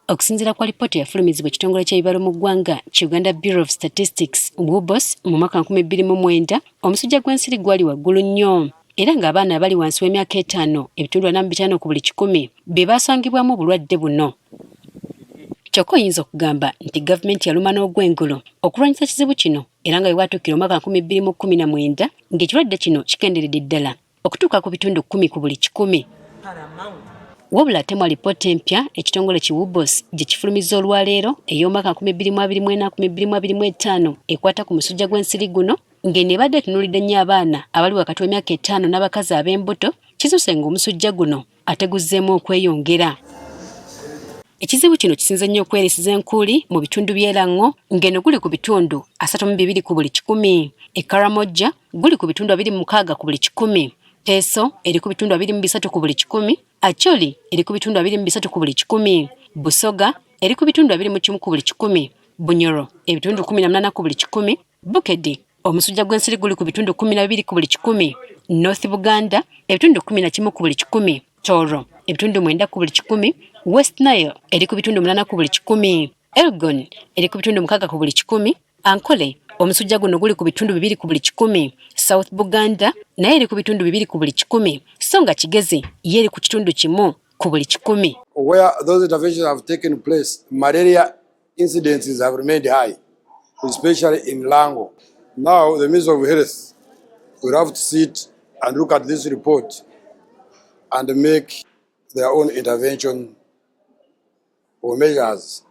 Okusinziira kwa lipooti yafulumizibwa ekitongole ky'ebibalo mu ggwanga Uganda Bureau of Statistics WBOS mu mwaka 2009, omusujja gw'ensiri gwali waggulu nnyo era ng'abaana abali wansi w'emyaka 5 (4.5 ku buli 100) be baasangibwamu obulwadde buno. Kyokka oyinza okugamba nti gavumenti yaluma n'ogw'engulu okulwanyisa kizibu kino era nga bw'atuukira omwaka 2019 ng'ekirwadde kino kikenderedde ddala okutuuka ku bitundu 10 ku buli 100. Wabula ate mu alipoota empya ekitongole ki WBOS gye kifulumizza olwaleero ey'omwaka 2024-2025 ekwata ku musujja gw'ensiri guno ng'eno ebadde etunuulidde nnyo abaana abali wakati w'emyaka 5 n'abakazi ab'embuto, kizuuse ng'omusujja guno ate guzzeemu okweyongera. Ekizibu kino kisinze nnyo okwerisiza enkuuli mu bitundu by'Erango ng'eno guli ku bitundu 32 ku buli 100, e Karamoja guli ku bitundu 26 ku buli 100, Teso eri ku bitundu 23 ku buli 100, Acholi eri ku bitundu 23 ku buli 100, Busoga eri ku bitundu 21 ku buli 100, Bunyoro ebitundu 18 ku buli 100, Bukedi omusujja gw'ensiri guli ku bitundu 12 ku buli 100, North Buganda ebitundu 11 ku buli 100, Toro ebitundu 9 ku buli 100, West Nile eri ku bitundu 8 ku buli 100, Elgon eri ku bitundu 6 ku buli 100, Ankole omusujja guno guli ku bitundu 2 ku buli 100, South Buganda naye eri ku bitundu 2 ku buli 100, Songa Kigezi ye eri ku kitundu 1 ku buli 100. Where those interventions have taken place, malaria incidences have remained high, especially in Lango. Now the Minister of Health will have to sit and look at this report and make their own intervention or measures.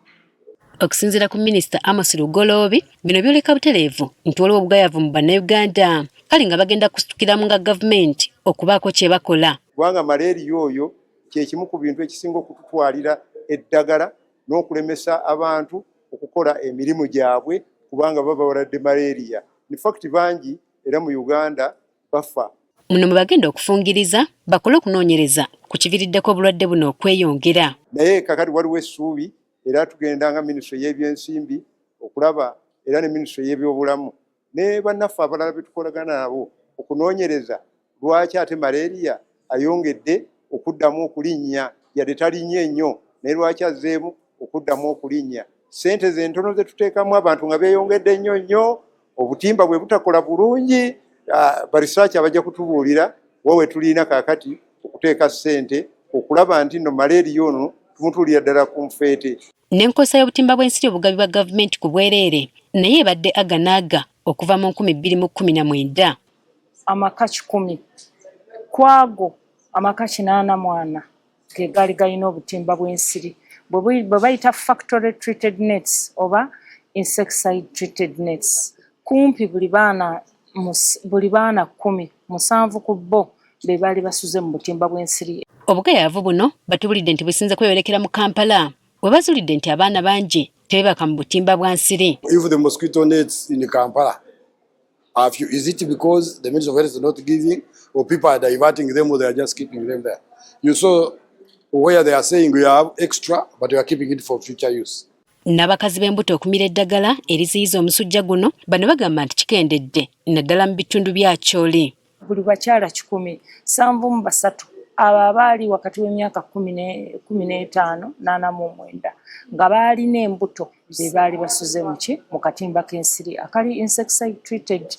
Okusinziira ku Minisita Amos Lugoloobi, bino byoleka butereevu nti waliwo obugayavu mu bannayuganda kale nga bagenda kusukiramu nga gavumenti okubaako kye bakola. Kubanga malaria oyo kye kimu ku bintu ekisinga okututwalira eddagala n'okulemesa abantu okukola emirimu gyabwe kubanga baba bawadde malaria. In fact bangi era mu Uganda bafa. Muno mwe bagenda okufungiriza bakole okunoonyereza ku kiviiriddeko obulwadde buno okweyongera. Naye kakati waliwo essuubi era tugenda nga Minisitule y'ebyensimbi okulaba era ne Minisitule y'ebyobulamu ne bannaffe abalala betukolagana nabo okunoonyereza lwaki ate malaria ayongedde okuddamu okulinnya yadde talinnya ennyo naye lwaki azzeemu okuddamu okulinnya. Ssente zentono ze tuteekamu abantu nga beeyongedde nnyo, obutimba bwe butakola bulungi, barisaaki abajja kutubuulira wawe tulina kaakati okuteeka ssente okulaba nti no malaria ono tumutuulira ddala ku nfeete. N'enkozesa y'obutimba bw'ensiri obugabi bwa gavumenti ku bwereere naye ebadde aganaaga okuva mu 2019. Amaka 10 kwago amaka 84 ge gaali galina obutimba bw'ensiri bwe bayita factory treated nets oba insecticide treated nets. Kumpi buli baana 10 7 ku bo be baali basuze mu butimba bw'ensiri. Obugayaavu buno batubulidde nti businze kweyolekera mu Kampala we bazulidde nti abaana bangi tebebaka mu butimba bwa nsiri. If the mosquito nets in Kampala, is it because the Ministry of Health is not giving or people are diverting them or they are just keeping them there? You saw where they are saying we have extra but we are keeping it for future use. N'abakazi b'embuto okumira eddagala eriziyiza omusujja guno bano bagamba nti kikendedde naddala mu bitundu bya Acholi. Buli bakyala 100 7 abo abaali wakati w'emyaka 15 49 nga baalina embuto ze baali basuze mu katimba k'ensiri akali insecticide treated.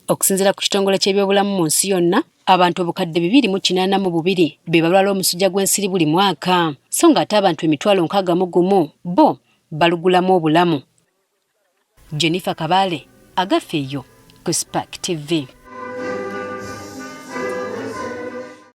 Okusinziira ku kitongole ky'ebyobulamu mu nsi yonna, abantu obukadde 282 be balwala omusujja gw'ensiri buli mwaka, so ng'ate abantu 61,000 bo balugulamu obulamu. Jennifer Kabale, agafeeyo ku Spark TV.